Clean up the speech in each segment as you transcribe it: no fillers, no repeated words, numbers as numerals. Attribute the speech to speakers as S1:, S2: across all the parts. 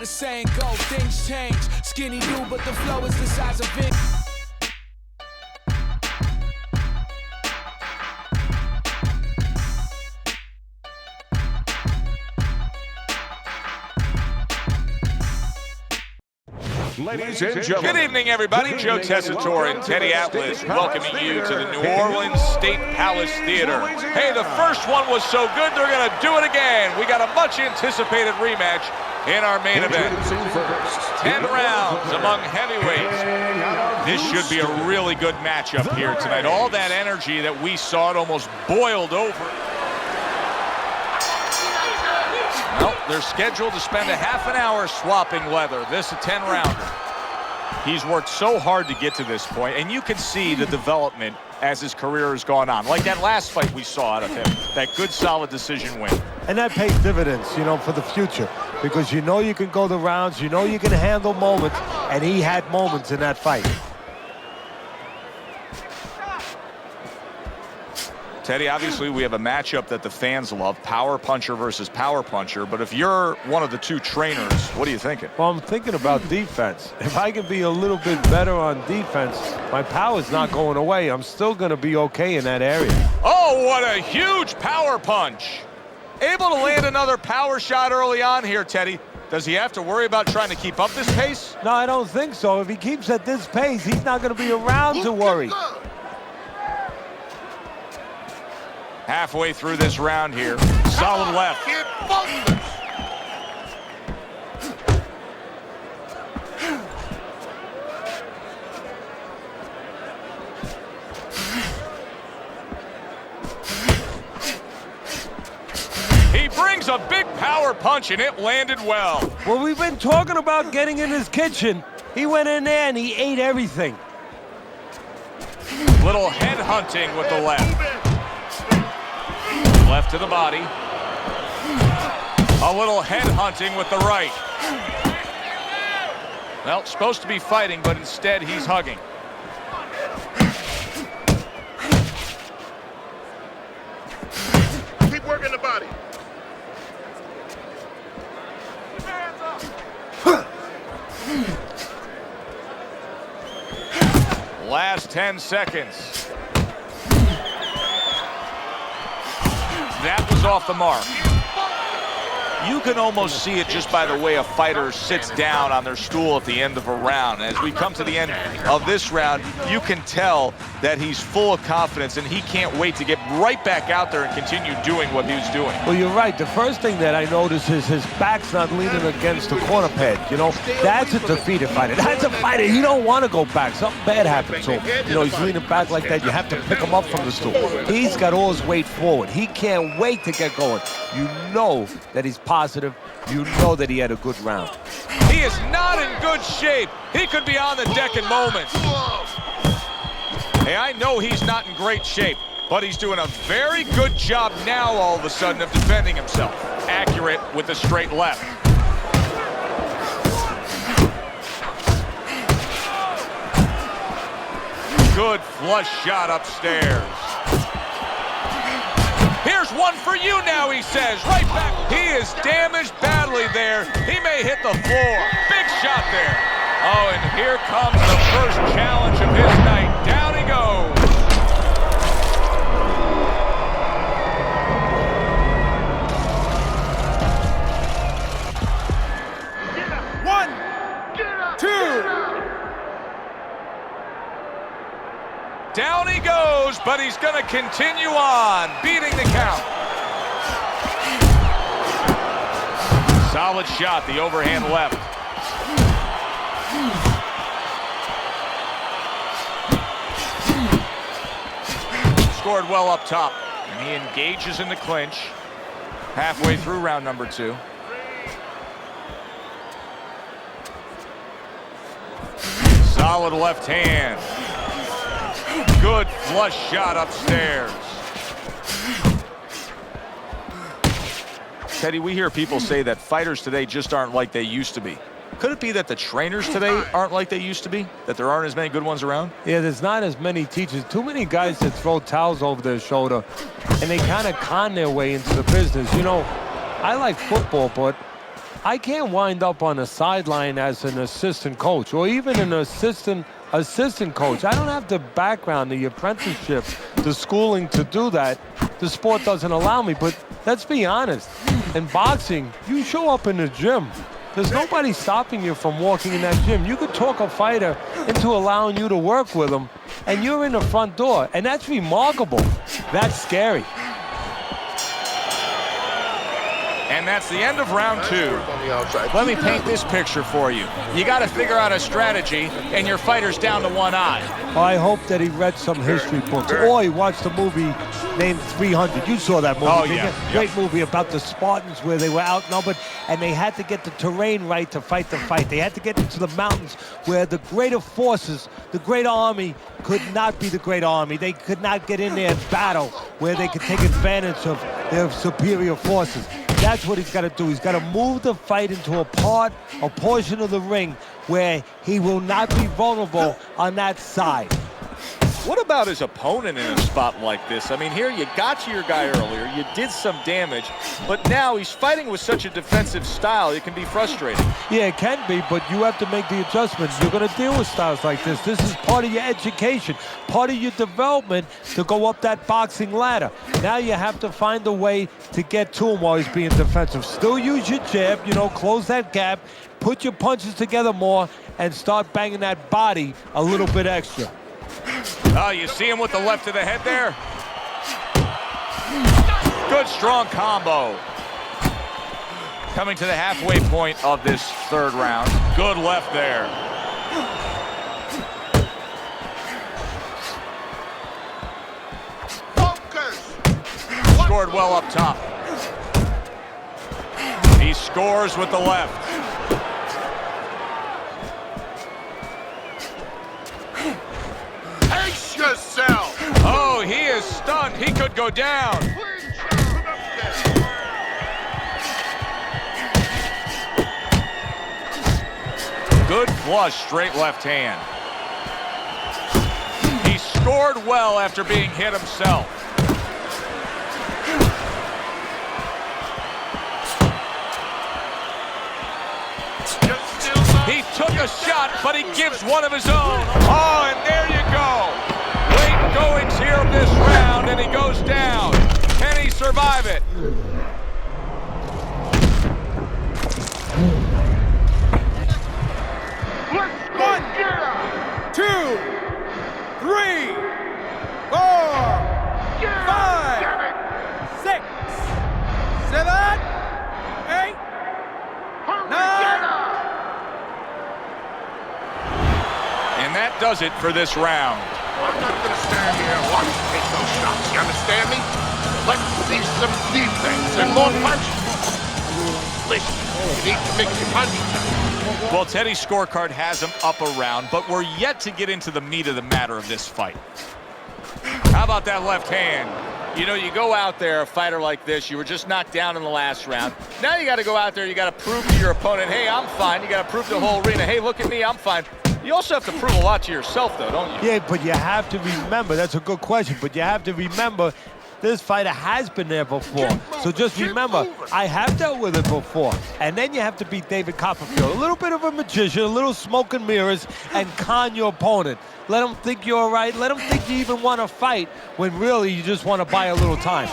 S1: the saying go, things change. Skinny dude, but the flow is the size of it.
S2: Ladies and gentlemen.
S3: Good evening, everybody. Joe Tessitore and Teddy Atlas welcoming you to the New Orleans State Palace Theater. Hey, the first one was so good, they're going to do it again. We got a much-anticipated rematch in our main event. 10 rounds among heavyweights. This should be a really good matchup here tonight. All that energy that we saw, it almost boiled over. Well, they're scheduled to spend a half an hour swapping leather. This a 10-rounder. He's worked so hard to get to this point, and you can see the development as his career has gone on. Like that last fight we saw out of him, that good, solid decision win.
S4: And that pays dividends, you know, for the future, because you know you can go the rounds, you know you can handle moments, and he had moments in that fight.
S3: Teddy, obviously we have a matchup that the fans love, power puncher versus power puncher, but if you're one of the two trainers, what are you thinking?
S4: Well, I'm thinking about defense. If I can be a little bit better on defense, my power's not going away. I'm still going to be okay in that area.
S3: Oh, what a huge power punch. Able to land another power shot early on here, Teddy. Does he have to worry about trying to keep up this pace?
S4: No, I don't think so. If he keeps at this pace, he's not going to be around to worry.
S3: Halfway through this round here. Solid left. He brings a big power punch, and it landed well.
S4: Well, we've been talking about getting in his kitchen. He went in there and he ate everything.
S3: Little head hunting with the left. Left to the body. A little head hunting with the right. Well, supposed to be fighting, but instead he's hugging.
S2: Keep working the body.
S3: Last 10 seconds. That was off the mark. You can almost see it just by the way a fighter sits down on their stool at the end of a round. As we come to the end of this round, you can tell that he's full of confidence and he can't wait to get right back out there and continue doing what he was doing.
S4: Well, you're right. The first thing that I notice is his back's not leaning against the corner pad. You know, that's a defeated fighter. That's a fighter. He don't want to go back. Something bad happened to him. You know, he's leaning back like that. You have to pick him up from the stool. He's got all his weight forward. He can't wait to get going. You know that he's positive. You know that he had a good round.
S3: He is not in good shape. He could be on the deck in moments. Hey, I know he's not in great shape, but he's doing a very good job now all of a sudden of defending himself. Accurate with the straight left. Good flush shot upstairs. Here's one for you now, he says. Right back. He is damaged badly there. He may hit the floor. Big shot there. Oh, and here comes the first challenge of his night. Down he goes.
S1: One, two.
S3: Down he goes, but he's going to continue on, beating the count. Solid shot, the overhand left. Scored well up top, and he engages in the clinch halfway through round number 2. Solid left hand. Good flush shot upstairs. Teddy, we hear people say that fighters today just aren't like they used to be. Could it be that the trainers today aren't like they used to be? That there aren't as many good ones around?
S4: Yeah, there's not as many teachers. Too many guys that throw towels over their shoulder, and they kind of con their way into the business. You know, I like football, but I can't wind up on the sideline as an assistant coach or even an assistant coach. I don't have the background, the apprenticeship, the schooling to do that. The sport doesn't allow me, but let's be honest. In boxing, you show up in the gym. There's nobody stopping you from walking in that gym. You could talk a fighter into allowing you to work with them, and you're in the front door, and that's remarkable. That's scary.
S3: And that's the end of round 2. Let me paint this picture for you. You got to figure out a strategy, and your fighter's down to one eye.
S4: I hope that he read some history books, or he watched a movie named 300. You saw that movie, didn't you? Great movie about the Spartans where they were outnumbered, and they had to get the terrain right to fight the fight. They had to get into the mountains where the greater forces, the great army, could not be the great army. They could not get in there and battle where they could take advantage of their superior forces. That's what he's got to do. He's got to move the fight into a portion of the ring where he will not be vulnerable on that side.
S3: What about his opponent in a spot like this? I mean, here you got to your guy earlier, you did some damage, but now he's fighting with such a defensive style, it can be frustrating.
S4: Yeah, it can be, but you have to make the adjustments. You're going to deal with styles like this. This is part of your education, part of your development to go up that boxing ladder. Now you have to find a way to get to him while he's being defensive. Still use your jab, close that gap, put your punches together more, and start banging that body a little bit extra.
S3: Oh, you see him with the left of the head there? Good, strong combo. Coming to the halfway point of this third round. Good left there.
S2: Focus.
S3: Scored well up top. He scores with the left.
S2: Yourself.
S3: Oh, he is stunned. He could go down. Good flush, straight left hand. He scored well after being hit himself. He took a shot, but he gives one of his own. Oh, and there you go. Late goings here of this round, and he goes down. Can he survive it?
S1: One, 2, 3, 4, 5, 6, 7, 8, 9.
S3: And that does it for this round.
S2: I'm not going to stand here and watch you take those shots. You understand me? Let's see some defense and more punches. Listen, you need to mix your punches.
S3: Well, Teddy's scorecard has him up a round, but we're yet to get into the meat of the matter of this fight. How about that left hand? You go out there, a fighter like this, you were just knocked down in the last round. Now you got to go out there, you got to prove to your opponent, hey, I'm fine. You got to prove to the whole arena, hey, look at me, I'm fine. You also have to prove a lot to yourself, though, don't you?
S4: Yeah, but you have to remember, that's a good question, but you have to remember this fighter has been there before. So just remember, I have dealt with it before. And then you have to beat David Copperfield. A little bit of a magician, a little smoke and mirrors, and con your opponent. Let him think you're all right. Let him think you even want to fight when really you just want to buy a little time.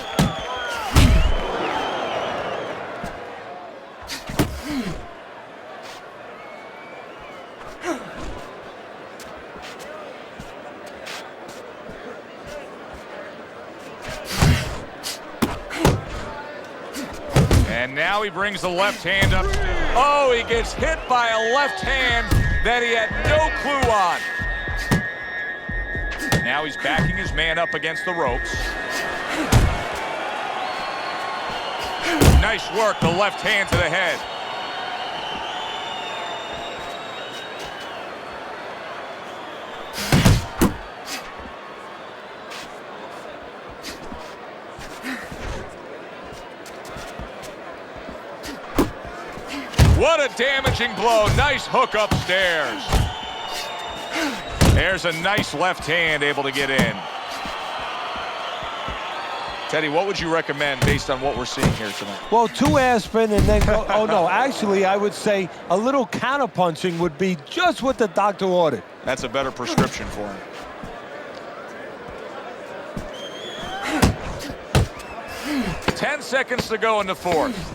S3: And now he brings the left hand up. Oh, he gets hit by a left hand that he had no clue on. Now he's backing his man up against the ropes. Nice work, the left hand to the head. What a damaging blow. Nice hook upstairs. There's a nice left hand able to get in. Teddy, what would you recommend based on what we're seeing here tonight?
S4: Well, 2 aspirin and then go, oh no, actually I would say a little counterpunching would be just what the doctor ordered.
S3: That's a better prescription for him. Ten seconds to go in the fourth.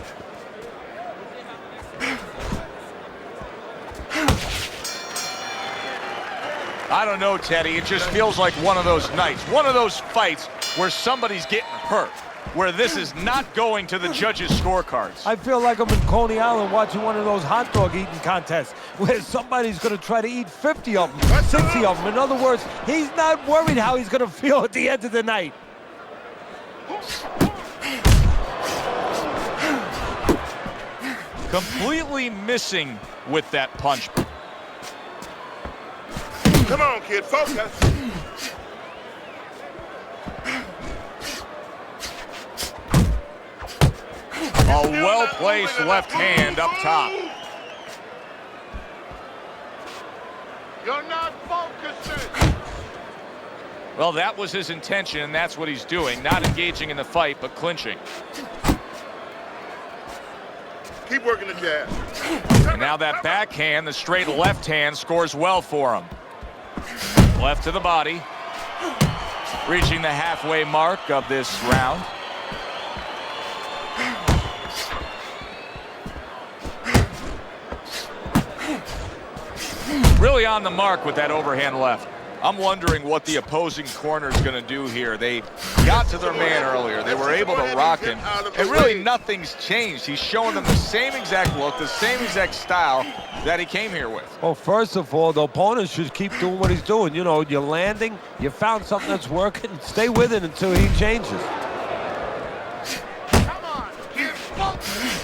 S3: I don't know, Teddy. It just feels like one of those nights, one of those fights where somebody's getting hurt, where this is not going to the judges' scorecards.
S4: I feel like I'm in Coney Island watching one of those hot dog eating contests where somebody's going to try to eat 50 of them, 60 of them. In other words, he's not worried how he's going to feel at the end of the night.
S3: Completely missing with that punch.
S2: Come on, kid, focus.
S3: A well-placed left hand up top.
S2: You're not focusing.
S3: Well, that was his intention, and that's what he's doing. Not engaging in the fight, but clinching.
S2: Keep working the jab.
S3: And now that backhand, the straight left hand, scores well for him. Left to the body. Reaching the halfway mark of this round. Really on the mark with that overhand left. I'm wondering what the opposing corner is going to do here. They got to their man earlier. They were able to rock him. And really nothing's changed. He's showing them the same exact look, the same exact style that he came here with.
S4: Well, first of all, the opponent should keep doing what he's doing. You know, you're landing, you found something that's working, stay with it until he changes.
S2: Come on, kid, focus.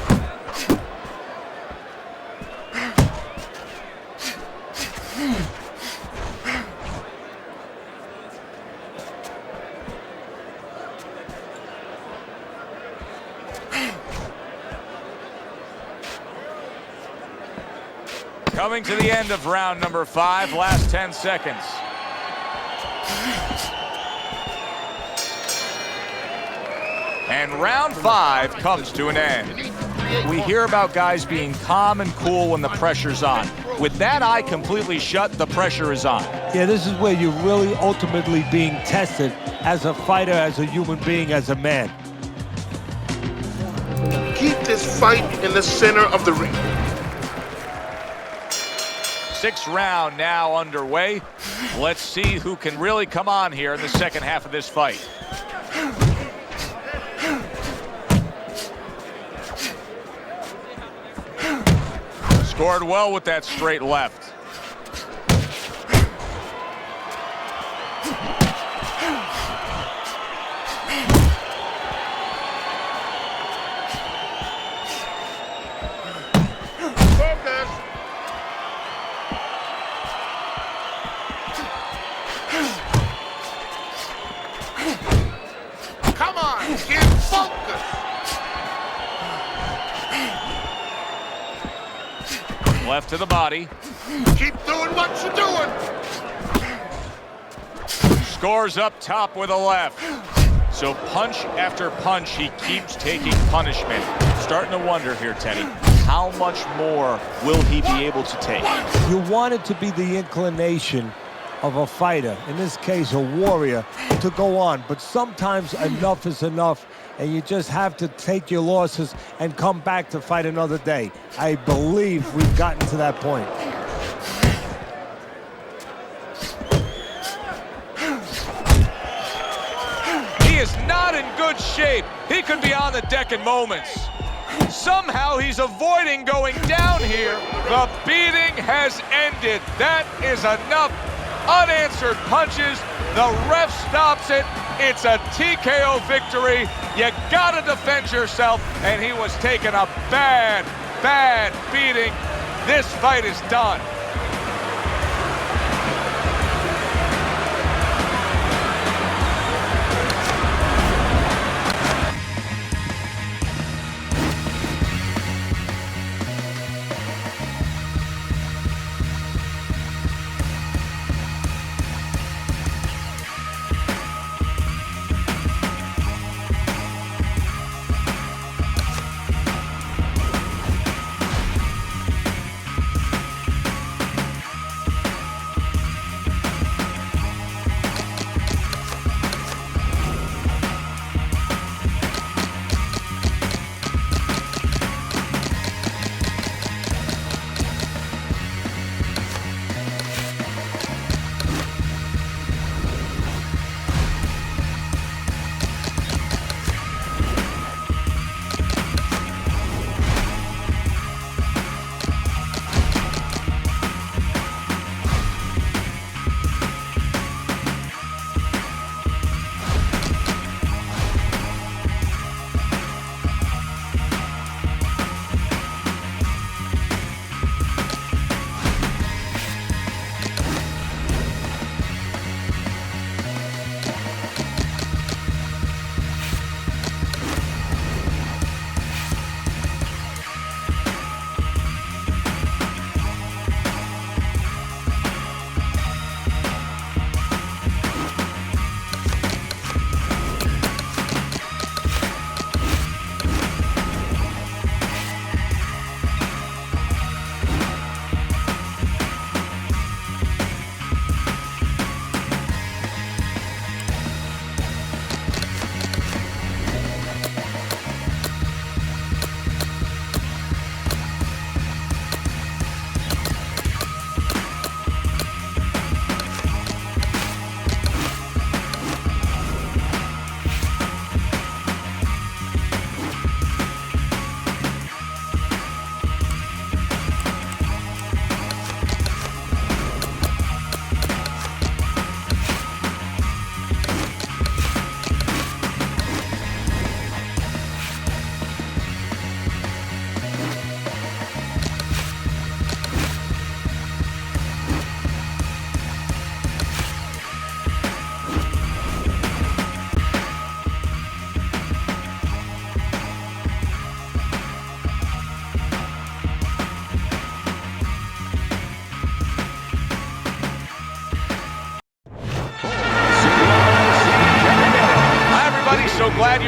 S3: Coming to the end of round number 5, last 10 seconds. And round 5 comes to an end. We hear about guys being calm and cool when the pressure's on. With that eye completely shut, the pressure is on.
S4: Yeah, this is where you're really ultimately being tested as a fighter, as a human being, as a man.
S2: Keep this fight in the center of the ring.
S3: 6th round now underway. Let's see who can really come on here in the second half of this fight. Scored well with that straight left.
S2: Come on, kid, focus.
S3: Left to the body.
S2: Keep doing what you're doing.
S3: Scores up top with a left. So punch after punch, he keeps taking punishment. Starting to wonder here, Teddy, how much more will he be able to take?
S4: You want it to be the inclination of a fighter, in this case a warrior, to go on. But sometimes enough is enough, and you just have to take your losses and come back to fight another day. I believe we've gotten to that point.
S3: He is not in good shape. He could be on the deck in moments. Somehow he's avoiding going down here. The beating has ended. That is enough. Unanswered punches. The ref stops it. It's a TKO victory. You gotta defend yourself, and he was taking a bad, bad beating. This fight is done.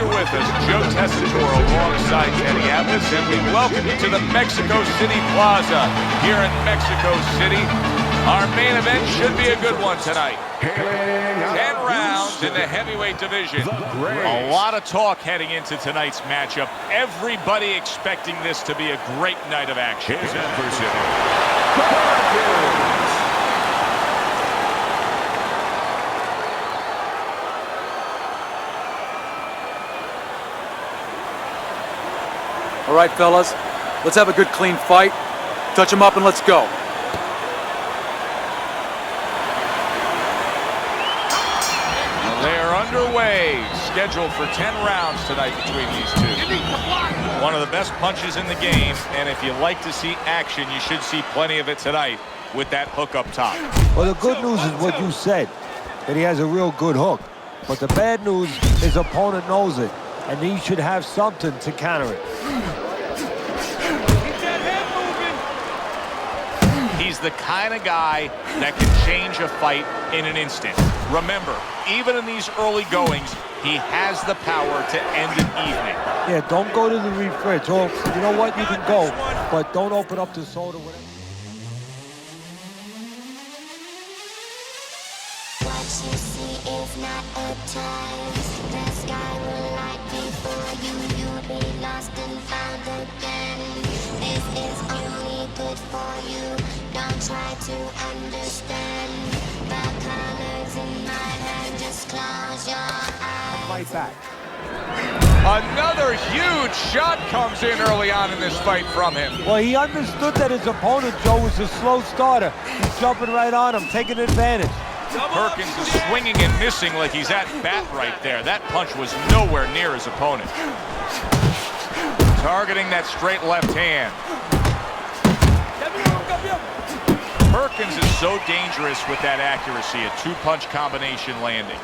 S3: you're with us. Joe Tessitore alongside Teddy Atlas, and we welcome you to the Mexico City Plaza here in Mexico City. Our main event should be a good one tonight. 10 rounds in the heavyweight division. A lot of talk heading into tonight's matchup. Everybody expecting this to be a great night of action.
S5: His adversary.
S6: All right, fellas, let's have a good, clean fight. Touch him up and let's go.
S3: They're underway, scheduled for 10 rounds tonight between these two. One of the best punches in the game, and if you like to see action, you should see plenty of it tonight with that hook up top.
S4: Well, the good news is what you said, that he has a real good hook. But the bad news, his opponent knows it, and he should have something to counter it.
S3: He's the kind of guy that can change a fight in an instant. Remember, even in these early goings, he has the power to end an evening.
S4: Yeah, don't go to the refridge. Or, you know what, you can go, but don't open up the soda. Whatever.
S7: What you see is not a choice. The sky will light before you. You'll be lost and found again. This is only good for you. Don't try to understand the colors in my hand. Just close your eyes.
S4: Fight back.
S3: Another huge shot comes in early on in this fight from him.
S4: Well, he understood that his opponent, Joe, was a slow starter. He's jumping right on him, taking advantage.
S3: Perkins is swinging and missing like he's at bat right there. That punch was nowhere near his opponent. Targeting that straight left hand. Perkins is so dangerous with that accuracy, a two-punch combination landing.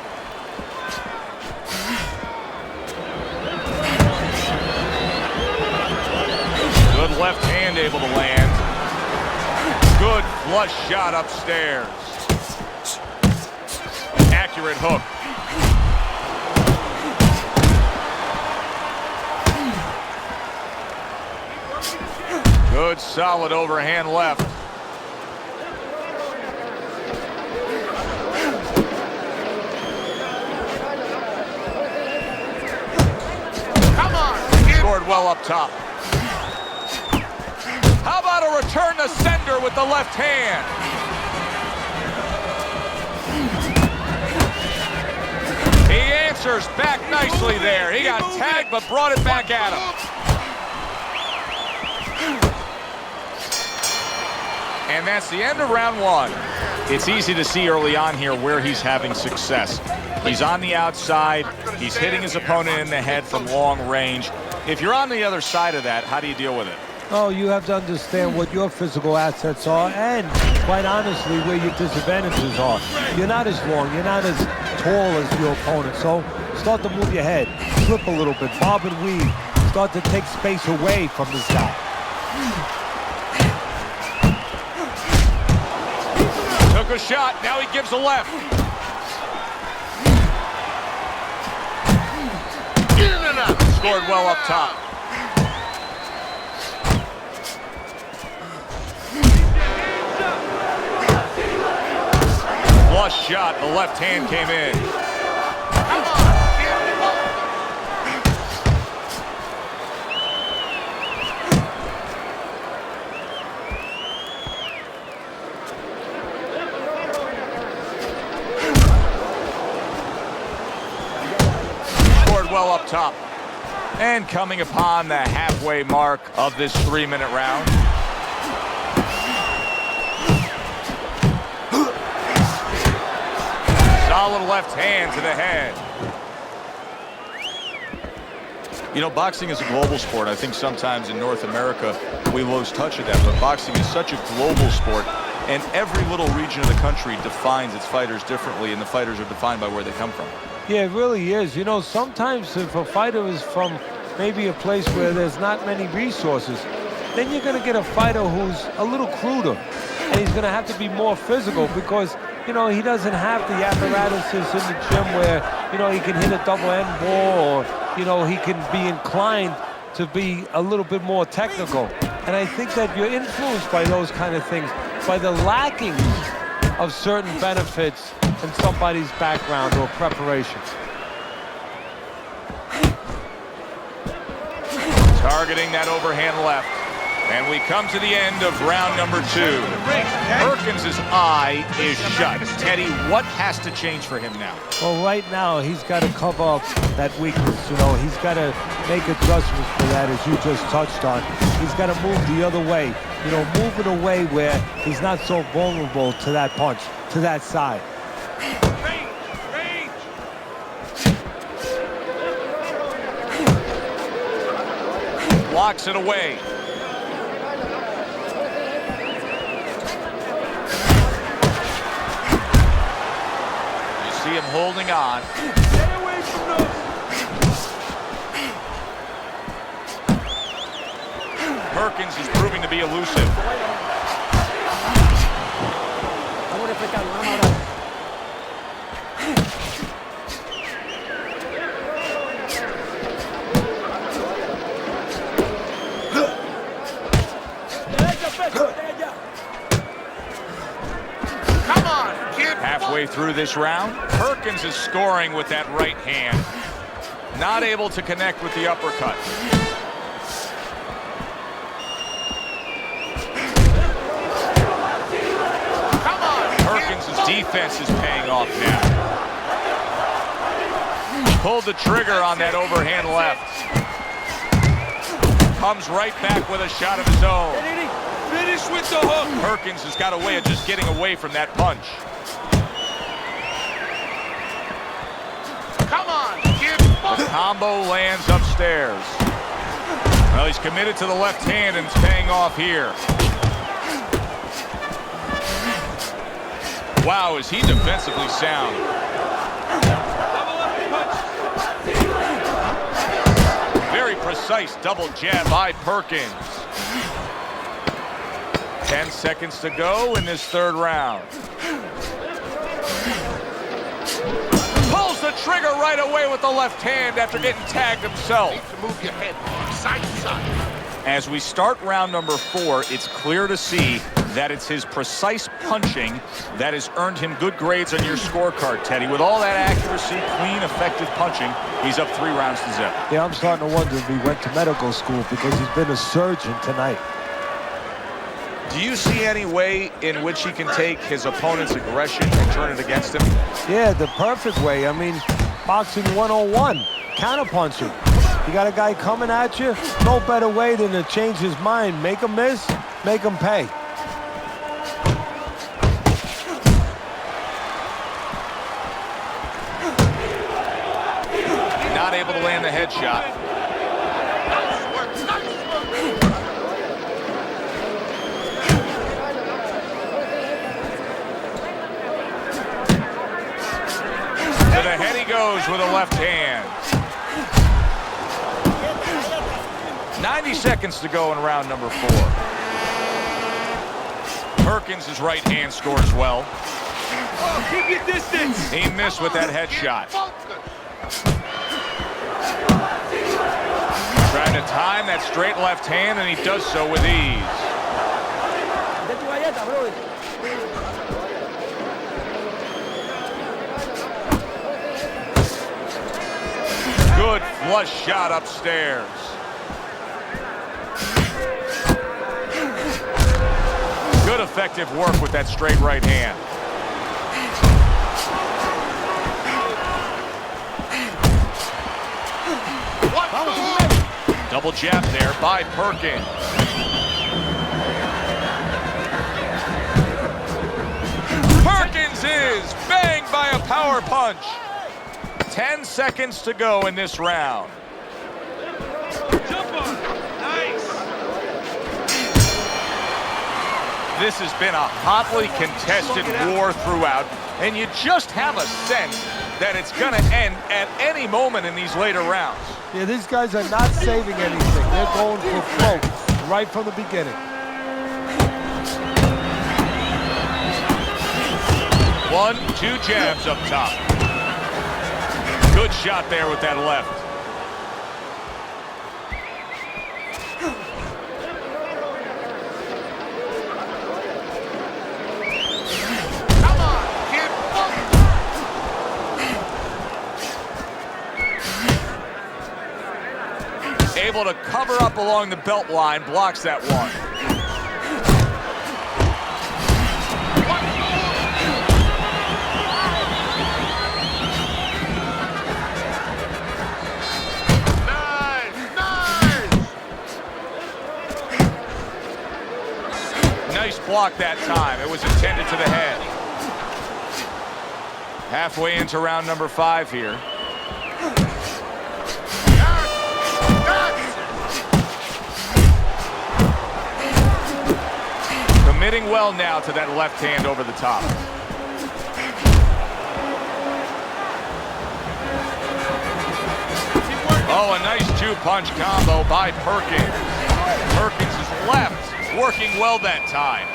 S3: Good left hand able to land. Good flush shot upstairs. Accurate hook. Good solid overhand left.
S2: Come on!
S3: Scored well up top. How about a return to sender with the left hand? He answers back nicely there. He got tagged but brought it back at him. And that's the end of round one. It's easy to see early on here where he's having success. He's on the outside. He's hitting his opponent in the head from long range. If you're on the other side of that, how do you deal with it?
S4: Oh, you have to understand what your physical assets are and, quite honestly, where your disadvantages are. You're not as long, you're not as tall as your opponent, so start to move your head, flip a little bit, bob and weave, start to take space away from this guy.
S3: Took a shot, now he gives a left.
S2: In and out.
S3: Scored well up top. Flush shot, the left hand came in.
S2: Come on.
S3: Scored well up top. And coming upon the halfway mark of this 3-minute round. Solid left hand to the head. You know, boxing is a global sport. I think sometimes in North America we lose touch of that, but boxing is such a global sport, and every little region of the country defines its fighters differently, and the fighters are defined by where they come from.
S4: Yeah, it really is. You know, sometimes if a fighter is from maybe a place where there's not many resources, then you're going to get a fighter who's a little cruder, and he's going to have to be more physical because, you know, he doesn't have the apparatuses in the gym where, you know, he can hit a double end ball or, you know, he can be inclined to be a little bit more technical. And I think that you're influenced by those kind of things, by the lacking of certain benefits in somebody's background or preparation.
S3: Targeting that overhand left. And we come to the end of round number 2. Perkins' eye is shut. Teddy, what has to change for him now?
S4: Well, right now, he's got to cover up that weakness. You know, he's got to make adjustments for that, as you just touched on. He's got to move the other way. You know, move in a way where he's not so vulnerable to that punch, to that side.
S3: Blocks it away. See him holding on.
S1: Stay away from those.
S3: Perkins is proving to be elusive.
S2: Come on, kid.
S3: Halfway through this round, Perkins is scoring with that right hand. Not able to connect with the uppercut.
S2: Come on,
S3: Perkins' defense is paying off now. Pulled the trigger on that overhand left. Comes right back with a shot of his own.
S1: Finish with the hook.
S3: Perkins has got a way of just getting away from that punch.
S2: Come on, kid.
S3: The combo lands upstairs. Well, he's committed to the left hand, and it's paying off here. Wow, is he defensively sound. Very precise double jab by Perkins. 10 seconds to go in this third round. Pulls the trigger right away with the left hand after getting tagged himself.
S2: To move your head side to side.
S3: As we start round number 4, it's clear to see that it's his precise punching that has earned him good grades on your scorecard, Teddy. With all that accuracy, clean, effective punching, he's up 3 rounds to 0.
S4: Yeah, I'm starting to wonder if he went to medical school, because he's been a surgeon tonight.
S3: Do you see any way in which he can take his opponent's aggression and turn it against him?
S4: Yeah, the perfect way. I mean, boxing 101, counterpunching. You got a guy coming at you, no better way than to change his mind. Make him miss, make him pay.
S3: Not able to land the headshot. To the head he goes with a left hand. 90 seconds to go in round number 4. Perkins' right hand scores well.
S1: Oh, keep your distance.
S3: He missed with that headshot. Trying to time that straight left hand, and he does so with ease. Good flush shot upstairs. Good effective work with that straight right hand. Double jab there by Perkins. Perkins is banged by a power punch. 10 seconds to go in this round.
S1: Jump on. Nice.
S3: This has been a hotly contested war throughout, and you just have a sense that it's going to end at any moment in these later rounds.
S4: Yeah, these guys are not saving anything. They're going for float right from the beginning.
S3: 1-2 jabs up top. Good shot there with that left. able to cover up along the belt line, blocks that one. Nice block that time. It was intended to the head. Halfway into round number 5 here. Committing well now to that left hand over the top. Oh, a nice 2-punch combo by Perkins. Perkins' left working well that time.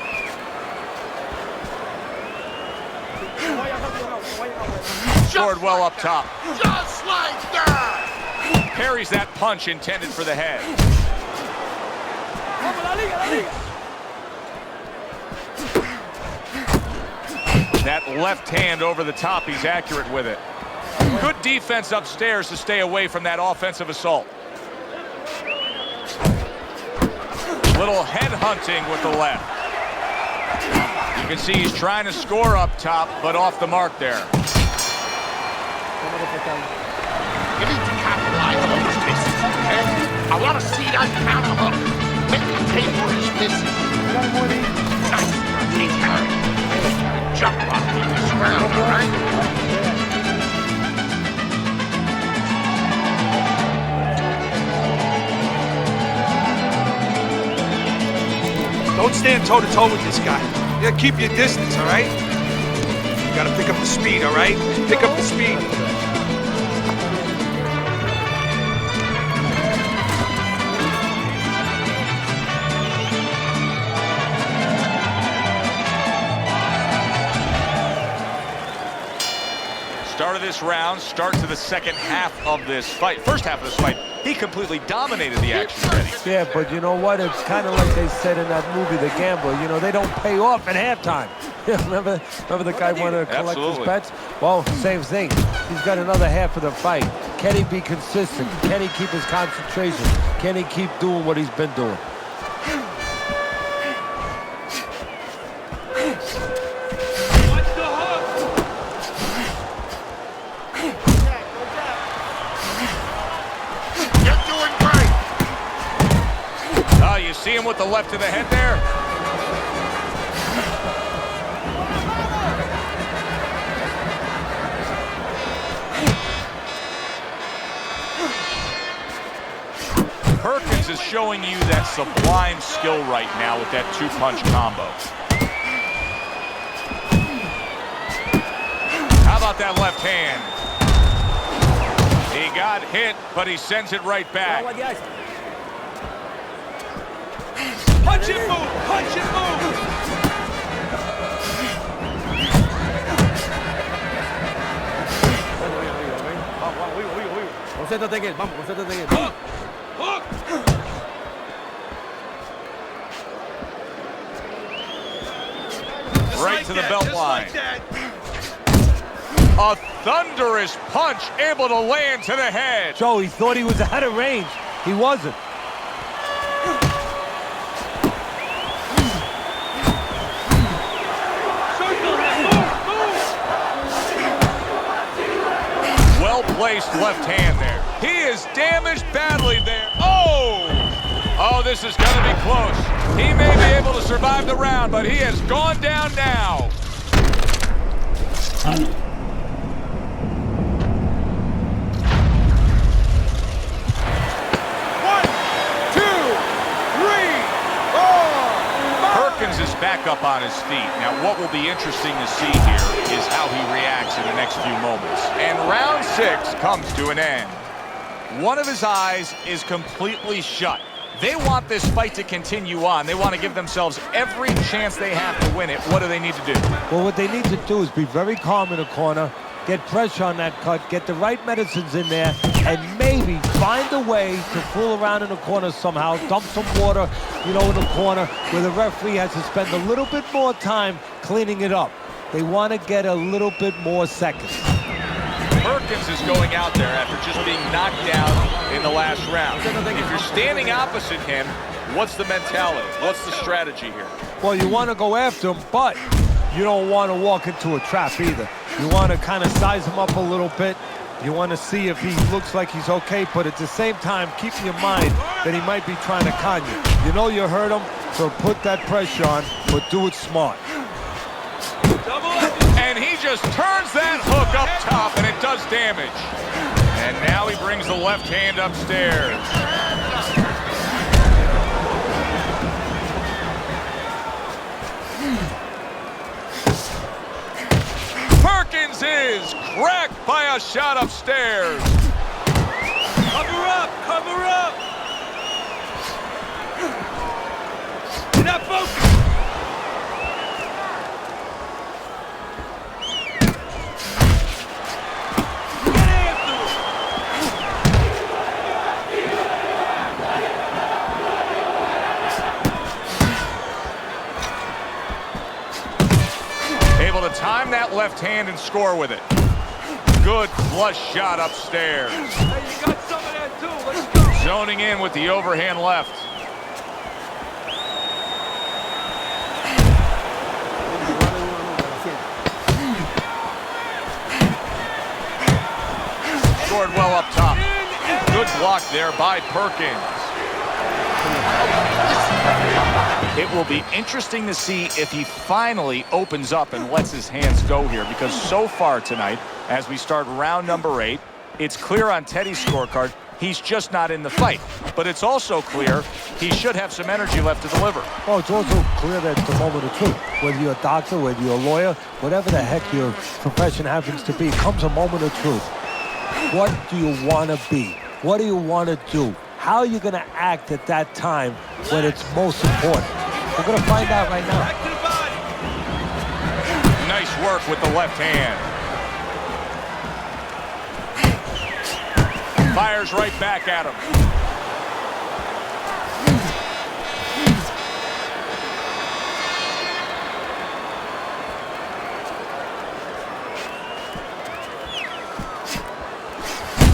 S3: Scored well up top.
S2: Just like that!
S3: Parries that punch intended for the head. That left hand over the top, he's accurate with it. Good defense upstairs to stay away from that offensive assault. Little head hunting with the left. You can see he's trying to score up top, but off the mark there.
S2: You need to capitalize on those misses, okay? I want to see that counter hook. Make him pay for his misses. Nice, he carried. Jump on him this round, all right?
S5: Don't stand toe-to-toe with this guy. You gotta keep your distance, all right? You gotta pick up the speed, all right? Pick up the speed.
S3: Start of this round, start to the second half of this fight. First half of this fight, he completely dominated the action, Eddie.
S4: Yeah, but you know what? It's kind of like they said in that movie, The Gambler. You know, they don't pay off at halftime. remember the guy wanted to collect his bets? Well, same thing. He's got another half of the fight. Can he be consistent? Can he keep his concentration? Can he keep doing what he's been doing?
S3: See him with the left to the head there? Perkins is showing you that sublime skill right now with that 2-punch combo. How about that left hand? He got hit, but he sends it right back.
S5: Punch and move! Punch and move!
S6: Concéntrate en él, vamos, concéntrate en él.
S5: Hook! Hook!
S3: Right to the belt line. A thunderous punch able to land to the head.
S4: Joe, he thought he was out of range. He wasn't.
S3: Well-placed left hand there. He is damaged badly there. Oh! Oh, this is going to be close. He may be able to survive the round, but he has gone down now. Perkins is back up on his feet. Now, what will be interesting to see here is how he reacts in the next few moments. And round 6 comes to an end. One of his eyes is completely shut. They want this fight to continue on. They want to give themselves every chance they have to win it. What do they need to do?
S4: Well, what they need to do is be very calm in the corner, get pressure on that cut, get the right medicines in there, and maybe find a way to fool around in the corner somehow, dump some water, you know, in the corner where the referee has to spend a little bit more time cleaning it up. They want to get a little bit more seconds.
S3: Perkins is going out there after just being knocked down in the last round. If you're standing opposite him, what's the mentality? What's the strategy here?
S4: Well, you want to go after him, but you don't want to walk into a trap either. You want to kind of size him up a little bit. You want to see if he looks like he's okay, but at the same time, keep in your mind that he might be trying to con you. You know you hurt him, so put that pressure on, but do it smart.
S3: And he just turns that hook up top, and it does damage. And now he brings the left hand upstairs. Perkins is cracked by a shot upstairs.
S5: Cover up! Cover up! You're not focused!
S3: Able to time that left hand and score with it. Good flush shot upstairs.
S5: Hey, you got some of that too. Let's go.
S3: Zoning in with the overhand left. Scored well up top. Good block there by Perkins. It will be interesting to see if he finally opens up and lets his hands go here, because so far tonight, as we start round number 8, it's clear on Teddy's scorecard he's just not in the fight. But it's also clear he should have some energy left to deliver.
S4: Oh, it's also clear that it's the moment of truth. Whether you're a doctor, whether you're a lawyer, whatever the heck your profession happens to be, comes a moment of truth. What do you want to be? What do you want to do? How are you going to act at that time when it's most important? We're going to find out right now.
S3: Nice work with the left hand. Fires right back at him.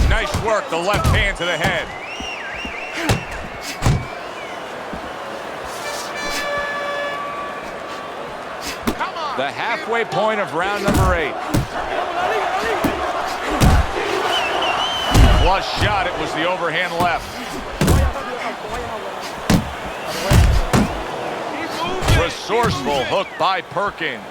S3: Nice work, the left hand to the head. The halfway point of round number 8. Flush shot, it was the overhand left. Resourceful hook by Perkins.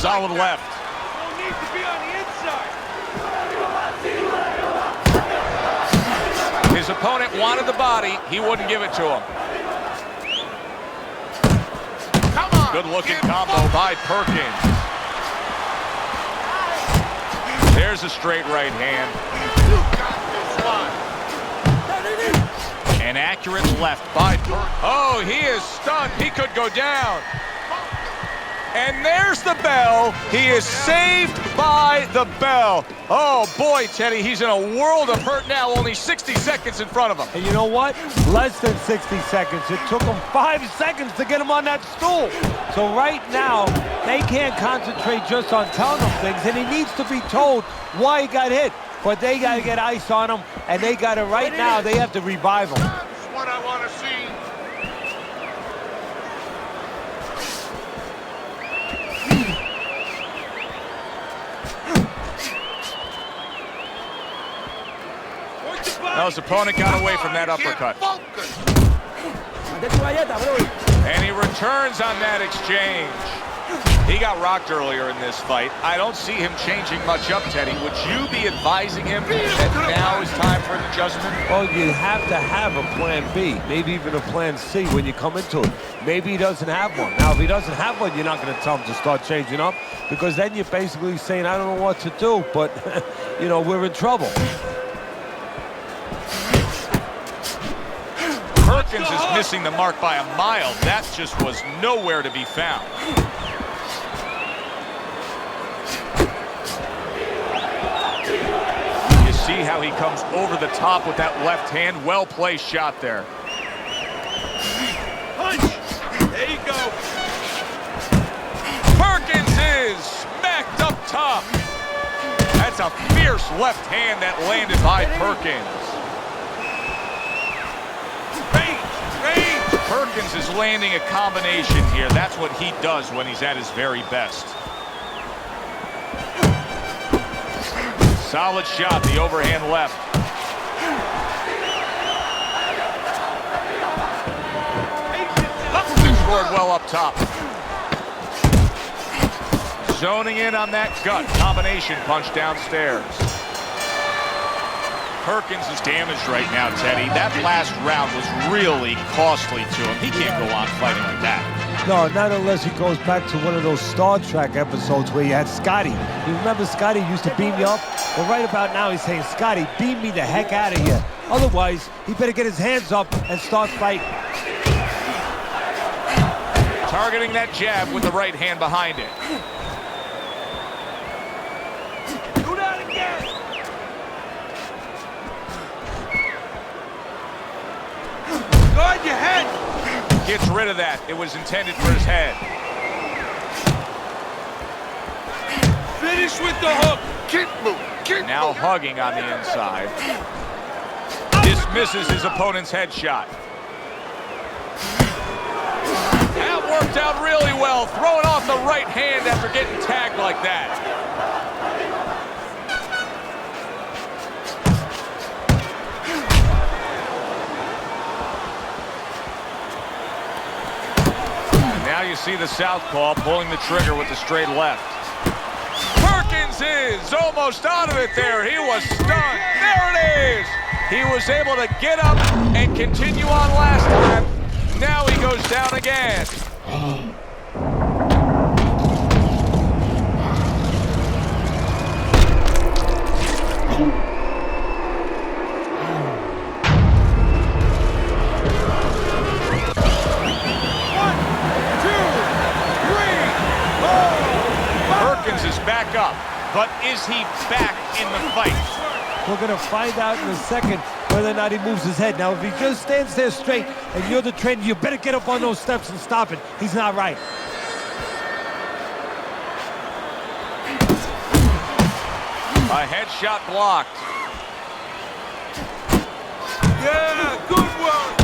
S3: Solid left.
S5: Don't need to be on the inside.
S3: His opponent wanted the body. He wouldn't give it to him.
S2: Come on.
S3: Good looking combo by Perkins. There's a straight right hand.
S2: You got this one.
S3: An accurate left by Perkins. Oh, he is stunned. He could go down. And there's the bell. He is saved by the bell. Oh, boy, Teddy, he's in a world of hurt now. Only 60 seconds in front of him.
S4: And you know what? Less than 60 seconds. It took him 5 seconds to get him on that stool. So right now, they can't concentrate just on telling him things, and he needs to be told why he got hit. But they got to get ice on him, and they got to, right now, they have to revive him.
S2: That's what I want to see.
S3: Now his opponent got away from that uppercut. And he returns on that exchange. He got rocked earlier in this fight. I don't see him changing much up, Teddy. Would you be advising him that now is time for an adjustment?
S4: Well, you have to have a plan B, maybe even a plan C when you come into it. Maybe he doesn't have one. Now, if he doesn't have one, you're not going to tell him to start changing up, because then you're basically saying, I don't know what to do, but, you know, we're in trouble.
S3: Perkins is missing the mark by a mile. That just was nowhere to be found. See how he comes over the top with that left hand. Well-placed shot there.
S5: Punch! There you go.
S3: Perkins is smacked up top. That's a fierce left hand that landed by Perkins.
S5: Range!
S3: Perkins is landing a combination here. That's what he does when he's at his very best. Solid shot, the overhand left. Scored well up top. Zoning in on that gut. Combination punch downstairs. Perkins is damaged right now, Teddy. That last round was really costly to him. He can't go on fighting like that.
S4: No, not unless he goes back to one of those Star Trek episodes where you had Scotty. You remember Scotty used to beam you up? Well, right about now he's saying, Scotty, beam me the heck out of here. Otherwise, he better get his hands up and start fighting.
S3: Targeting that jab with the right hand behind it.
S5: Do that again! Guard your head!
S3: Gets rid of that. It was intended for his head.
S5: Finish with the hook!
S2: Keep moving. Keep
S3: Now
S2: moving.
S3: hugging on the inside. Dismisses his opponent's headshot. That worked out really well. Throwing off the right hand after getting tagged like that. And now you see the southpaw pulling the trigger with the straight left. Perkins is almost out of it there. He was stunned. There it is. He was able to get up and continue on last time. Now he goes down again. Perkins is back up, but is he back in the fight?
S4: We're going to find out in a second whether or not he moves his head. Now, if he just stands there straight and you're the trainer, you better get up on those steps and stop it. He's not right.
S3: A headshot blocked.
S5: Yeah, good work!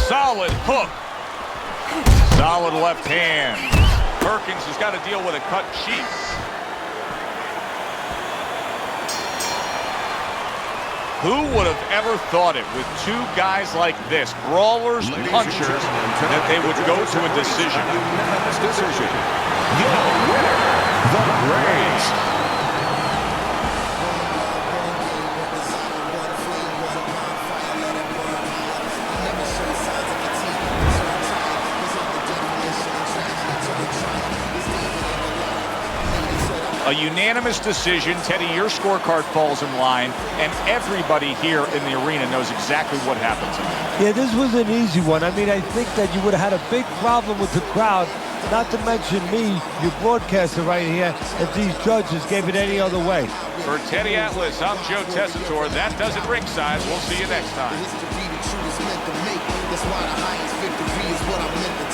S3: Solid hook. Solid left hand. Perkins has got to deal with a cut cheek. Who would have ever thought it with two guys like this, brawlers, punchers, that they would go to a decision?
S8: The Braves.
S3: A unanimous decision. Teddy, your scorecard falls in line, and everybody here in the arena knows exactly what happened tonight.
S4: Yeah, this was an easy one. I mean, I think that you would have had a big problem with the crowd, not to mention me, your broadcaster right here, if these judges gave it any other way.
S3: For Teddy Atlas, I'm Joe Tessitore. That does it ringside. We'll see you next time.
S9: History, the truth is meant to make. That's why the highest victory is what I'm meant to